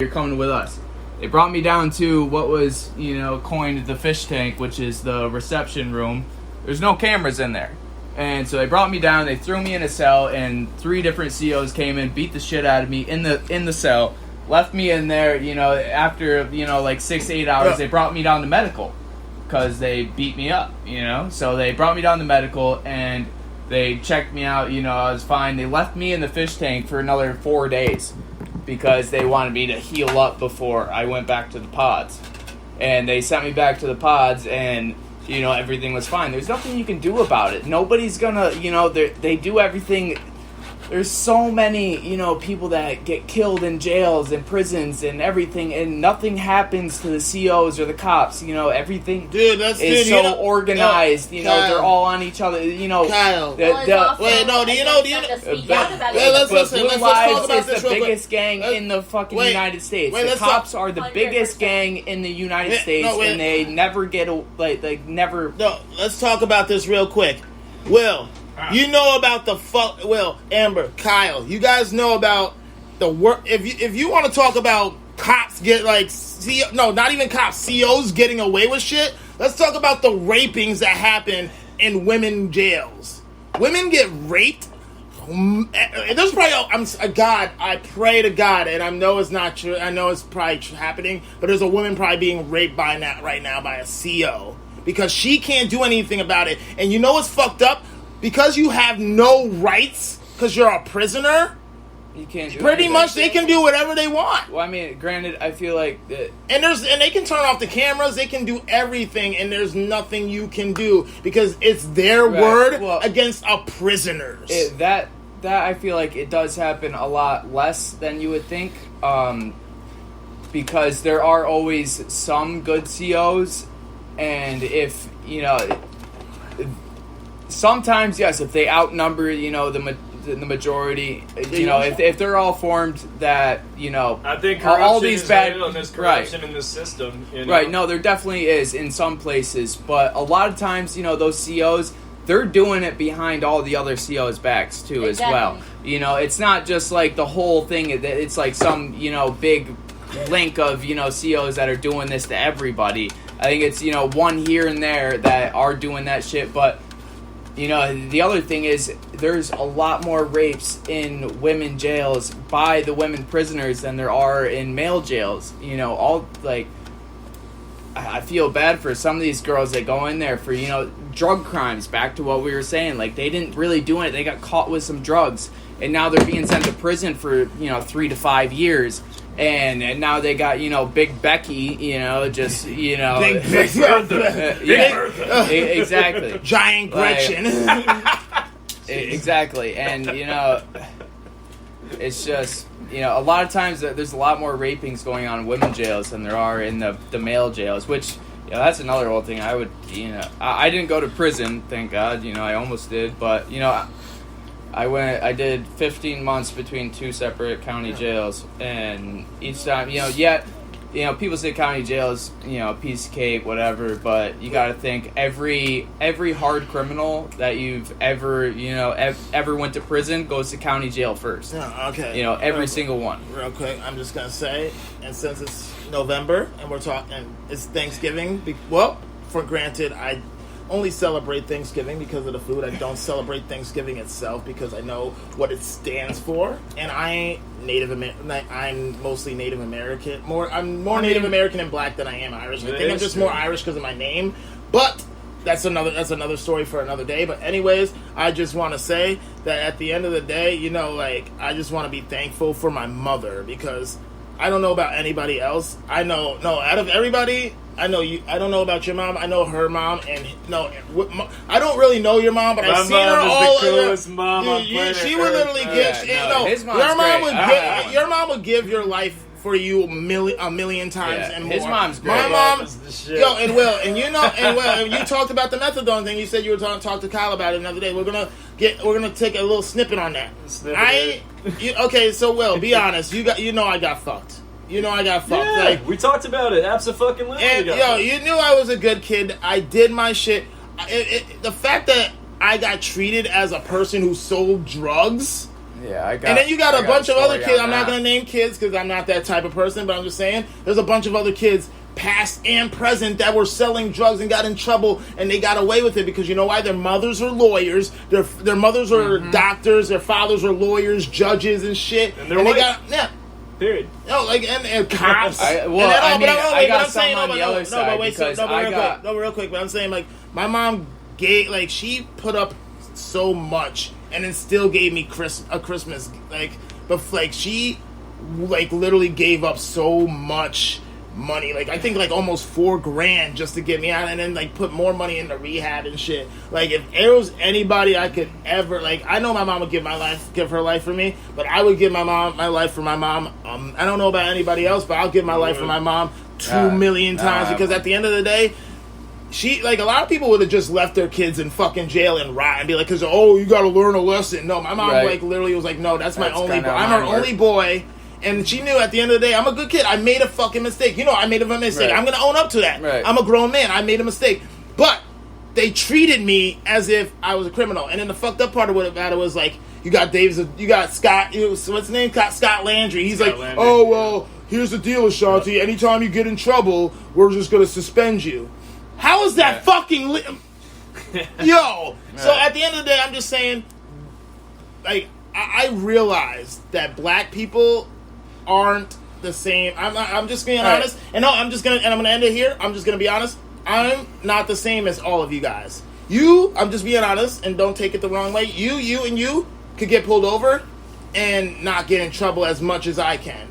You're coming with us. They brought me down to what was, coined the fish tank, which is the reception room. There's no cameras in there. And so they brought me down, they threw me in a cell, and 3 different COs came in, beat the shit out of me in the cell, left me in there, after, like 6 to 8 hours, they brought me down to medical because they beat me up, So they brought me down to medical, and they checked me out, I was fine. They left me in the fish tank for another 4 days because they wanted me to heal up before I went back to the pods. And they sent me back to the pods, and everything was fine. There's nothing you can do about it. Nobody's gonna, they do everything. There's so many, people that get killed in jails and prisons and everything, and nothing happens to the COs or the cops. Everything is so organized. Kyle, they're all on each other. Kyle. Let's talk about this. The biggest gang in the fucking United States. The cops are the biggest gang in the United States, and they never get never. No, let's talk about this real quick. Will. You know about Amber, Kyle. You guys know about the work. If you want to talk about cops not even cops, COs getting away with shit. Let's talk about the rapings that happen in women jails. Women get raped. There's probably God. I pray to God, and I know it's not true. I know it's probably happening, but there's a woman probably being raped right now by a CO because she can't do anything about it. And you know what's fucked up? Because you have no rights, because you're a prisoner, you can't do pretty anything. much they can do whatever they want. Well, I mean, granted, I feel like that, and they can turn off the cameras, they can do everything, and there's nothing you can do because it's their word against a prisoner's. That I feel like it does happen a lot less than you would think, because there are always some good COs, and if sometimes, yes, if they outnumber, the majority, if they're all formed that, I think all these bad, there's corruption in the system. Right, no, there definitely is in some places, but a lot of times, those COs, they're doing it behind all the other COs' backs too, as well. It's not just like the whole thing, it's like some, big link of, COs that are doing this to everybody. I think it's, one here and there that are doing that shit, but the other thing is there's a lot more rapes in women jails by the women prisoners than there are in male jails. I feel bad for some of these girls that go in there for, drug crimes, back to what we were saying. Like, they didn't really do it. They got caught with some drugs, and now they're being sent to prison for, 3 to 5 years. And now they got, Big Becky, just, Big Bertha. Exactly. Giant Gretchen. Exactly. And, it's just, a lot of times there's a lot more rapings going on in women jails than there are in the male jails, which, that's another whole thing. I would, I didn't go to prison, thank God, I almost did, but, I did 15 months between 2 separate county jails, and each time, people say county jails, piece of cake, whatever, but you gotta think every hard criminal that you've ever, ever went to prison goes to county jail first. Yeah, okay. Every single one. Real quick, I'm just gonna say, and since it's November, and we're talking, it's Thanksgiving, for granted, I only celebrate Thanksgiving because of the food. I don't celebrate Thanksgiving itself because I know what it stands for. And I ain't I'm mostly Native American. I'm more Native American and black than I am Irish. I think I'm just more Irish because of my name. But that's another story for another day. But anyways, I just want to say that at the end of the day, I just want to be thankful for my mother because I don't know about anybody else. Out of everybody, I know you. I don't know about your mom. I know her mom, and I don't really know your mom, but I've seen her all. The coolest mom on planet she would literally give. His mom's your mom great. would your mom would give your life for you a million times and more. His mom's great. My mom, and Will, and you talked about the methadone thing. You said you were going to talk to Kyle about it another day. We're gonna take a little snippet on that. Okay, so Will, be honest. I got fucked. I got fucked. Yeah, we talked about it. Abso-fucking-lutely. And you knew I was a good kid. I did my shit. The fact that I got treated as a person who sold drugs Yeah, I got. And then you got a bunch of other kids. I'm not going gonna name kids because I'm not that type of person. But I'm just saying, there's a bunch of other kids, past and present, that were selling drugs and got in trouble, and they got away with it because you know why? Their mothers are lawyers. Their mothers are doctors. Their fathers are lawyers, judges, and shit. And they're they white. got Period. no, like and cops. I got some saying, on the other side because real quick. But I'm saying, like, my mom gave, like, she put up so much and then still gave me a Christmas, like, but like she, like, literally gave up so much money, like I think like almost $4,000 just to get me out, and then like put more money into rehab and shit. Like, if there was anybody I could ever, like, I know my mom would give her life for me, but I would give my life for my mom. I don't know about anybody else, but I'll give my life for my mom 2 million times because at the end of the day, she, like, a lot of people would have just left their kids in fucking jail and rot and be like, because, oh, you got to learn a lesson. No, my mom, like, literally was like, no, that's my only boy. I'm her only boy. And she knew at the end of the day, I'm a good kid. I made a fucking mistake. You know, I made a mistake. Right. I'm going to own up to that. Right. I'm a grown man. I made a mistake. But they treated me as if I was a criminal. And then the fucked up part of what about it was, like, you got Scott, what's his name? Scott Landry. He's like, Landry, oh, well, here's the deal, Ashanti. Anytime you get in trouble, we're just going to suspend you. How is that fucking yo? So at the end of the day, I'm just saying, like, I realize that black people aren't the same. I'm just being honest. And no, I'm gonna end it here. I'm just gonna be honest. I'm not the same as all of you guys. I'm just being honest, and don't take it the wrong way. You could get pulled over and not get in trouble as much as I can.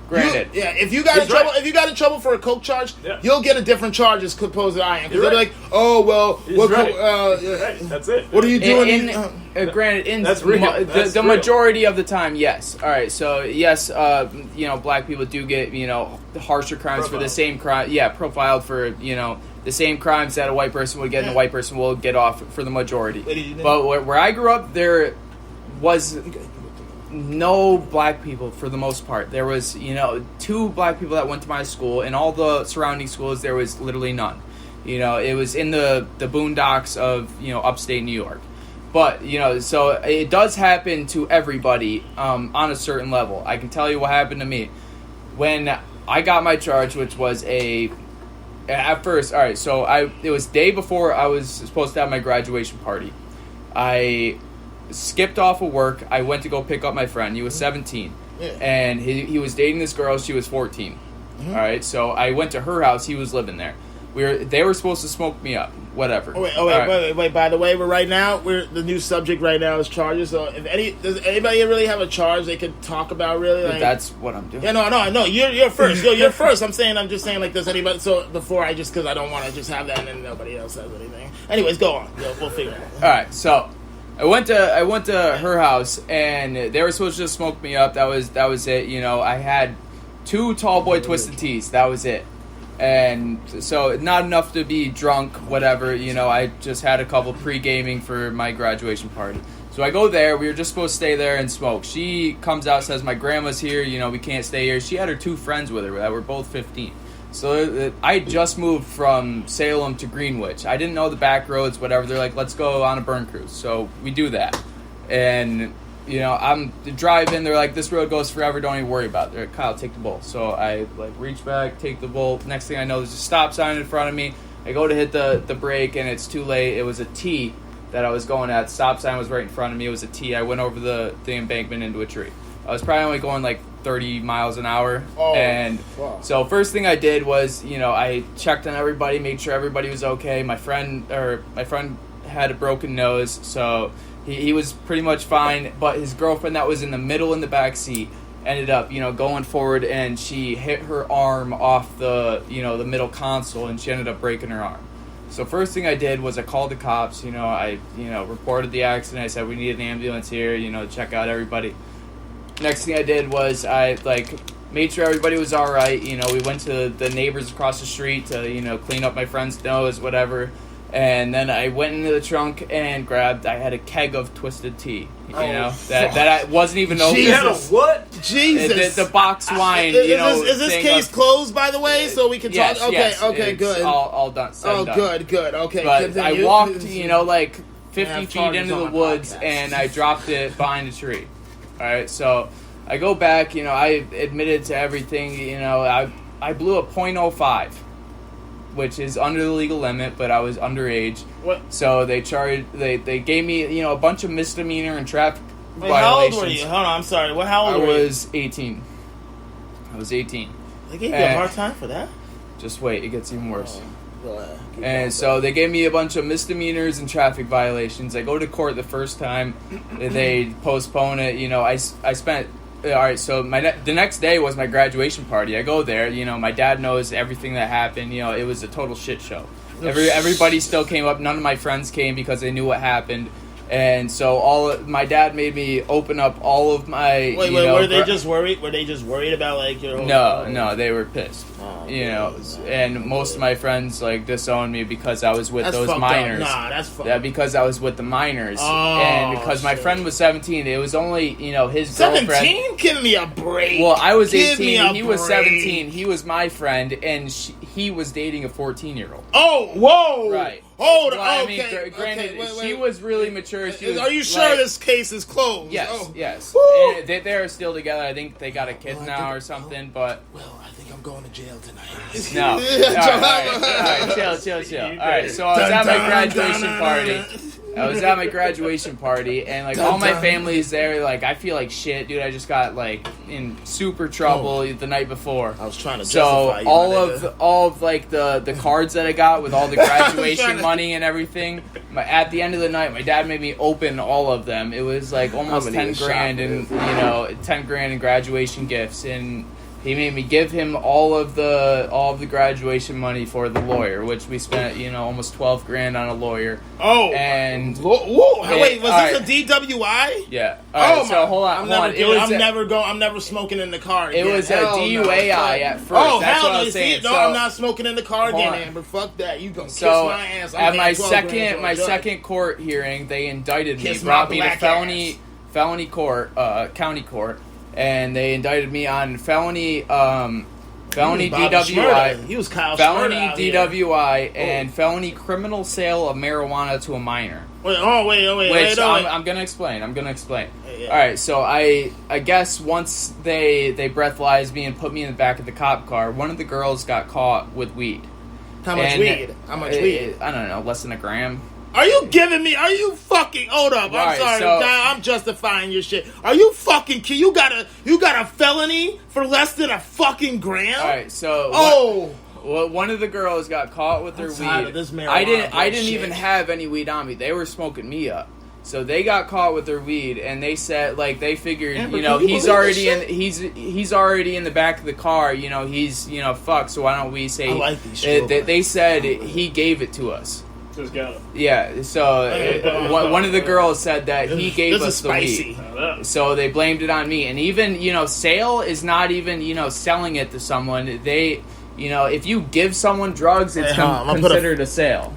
Granted, if you got in trouble for a coke charge, you'll get a different charge as opposed to I am. Because they're like, oh well, that's it. What are you doing? Granted, the majority of the time, yes. All right, so yes, black people do get harsher crimes for the same crime. Yeah, profiled for the same crimes that a white person would get, and a white person will get off for the majority. But where I grew up, there was no black people for the most part. There was, 2 black people that went to my school. In all the surrounding schools, there was literally none. It was in the boondocks of, upstate New York. But, so it does happen to everybody on a certain level. I can tell you what happened to me. When I got my charge, which was at first, all right, so it was day before I was supposed to have my graduation party. I skipped off of work. I went to go pick up my friend. He was 17. And he was dating this girl. She was 14. All right, so I went to her house. He was living there. They were supposed to smoke me up. Whatever. Wait. By the way, the new subject right now is charges. So does anybody really have a charge they could talk about? Really, like, that's what I'm doing. Yeah, no. You're first. You're first. I'm saying like, does anybody? So before because I don't want to just have that and then nobody else has anything. Anyways, go on. We'll figure it out. All right, so I went to her house and they were supposed to just smoke me up. That was it. I had 2 tall boy twisted teas. That was it. And so not enough to be drunk, whatever, I just had a couple pre-gaming for my graduation party. So I go there. We were just supposed to stay there and smoke. She comes out, says, my grandma's here, we can't stay here. She had her 2 friends with her that were both 15. So I just moved from Salem to Greenwich. I didn't know the back roads, whatever. They're like, let's go on a burn cruise. So we do that. And I'm driving. They're like, this road goes forever. Don't even worry about it. They're like, Kyle, take the bolt. So I reach back, take the bolt. Next thing I know, there's a stop sign in front of me. I go to hit the brake, and it's too late. It was a T that I was going at. Stop sign was right in front of me. It was a T. I went over the embankment into a tree. I was probably only going 30 miles an hour. So first thing I did was, I checked on everybody, made sure everybody was okay. My friend had a broken nose, so he was pretty much fine, but his girlfriend that was in the middle in the back seat ended up, going forward, and she hit her arm off the middle console, and she ended up breaking her arm. So first thing I did was I called the cops. I reported the accident. I said we need an ambulance here, check out everybody. Next thing I did was I made sure everybody was all right. We went to the neighbors across the street to clean up my friend's nose, whatever. And then I went into the trunk and I had a keg of Twisted Tea, that I wasn't even open. Jesus. What? Jesus. The box wine, Is this case closed, by the way, so we can talk? Okay, good. All done. Good. Okay, but continue. I walked, 50 feet into the woods, and I dropped it behind a tree. All right, so I go back. I admitted to everything. I blew a .05, which is under the legal limit, but I was underage. What? So they gave me a bunch of misdemeanor and traffic Wait, violations. how old were you? Hold on, I'm sorry. How old were you? I was 18. They gave you a hard time for that? Just wait, it ggets even worse. And so they gave me a bunch of misdemeanors and traffic violations. I go to court the first time. They postpone it. I spent... All right, so the next day was my graduation party. I go there. My dad knows everything that happened. It was a total shit show. Everybody still came up. None of my friends came because they knew what happened. And so my dad made me open up all of my. Wait, were they just worried? Were they just worried about like your whole? No, they were pissed. Oh, and most of my friends disowned me because I was with those minors. Nah, that's fucked. Yeah, because I was with the minors, Oh, and because my friend was 17. It was only his girlfriend. 17? Give me a break. Well, I was Give 18. He was break. 17. He was my friend, and he was dating a 14-year-old. Oh, whoa! Right. Hold on. Well, Okay. Granted, wait. she was really mature. Are you sure this case is closed? Yes, Oh. yes. Woo. And they're still together. I think they got a kid now or something, but... Well, I think I'm going to jail tonight. No. All right, chill. All right, so I was at my graduation party. And all my family's there. I feel like shit, dude. I just got in super trouble the night before. I was trying to So justify you, all of the cards that I got with all the graduation money and everything. At the end of the night, my dad made me open all of them. It was almost 10 grand and 10 grand in graduation gifts, and he made me give him all of the graduation money for the lawyer, which we spent almost 12 grand on a lawyer. Oh, and wait, was this a DWI? Yeah. All right, so hold on. I'm never smoking in the car again. It was a DUAI at first. Oh, That's hell what I no! was saying. No, I'm not smoking in the car again, Amber. Fuck that. You gonna kiss my ass? At my second court hearing, they indicted me, brought me to felony court, county court. And they indicted me on felony DWI. He was Kyle felony DWI and felony criminal sale of marijuana to a minor. Wait. I'm gonna explain. Yeah. All right, so I guess once they breathalyzed me and put me in the back of the cop car, one of the girls got caught with weed. How much weed? I don't know, less than a gram. Are you fucking, hold up, I'm sorry, I'm justifying your shit. Are you fucking, you got a felony for less than a fucking gram? Alright, so, one of the girls got caught with their weed. I didn't even have any weed on me. They were smoking me up. So they got caught with their weed, and they said, they figured, Amber, he's already in the back of the car, he's, fucked, so why don't we say, I like these they said he gave it to us. Just got it. Yeah, so one of the girls said that he gave us the weed. So they blamed it on me. And even, sale is not even, selling it to someone. They, if you give someone drugs, it's considered a sale.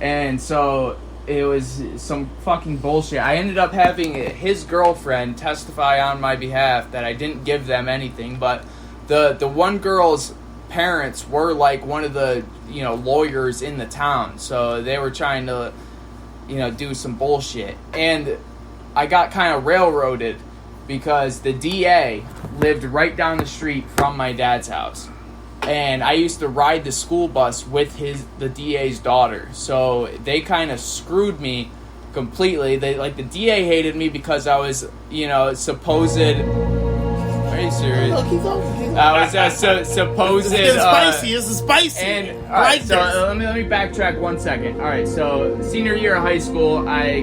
And so it was some fucking bullshit. I ended up having his girlfriend testify on my behalf that I didn't give them anything. But the one girl's parents were one of the lawyers in the town, so they were trying to do some bullshit, and I got kind of railroaded because the DA lived right down the street from my dad's house, and I used to ride the school bus with the DA's daughter, so they kind of screwed me completely. They the DA hated me because I was supposed. Are you serious? I was supposed. It's spicy. It's spicy. And all right, so let me backtrack 1 second. All right, so senior year of high school, I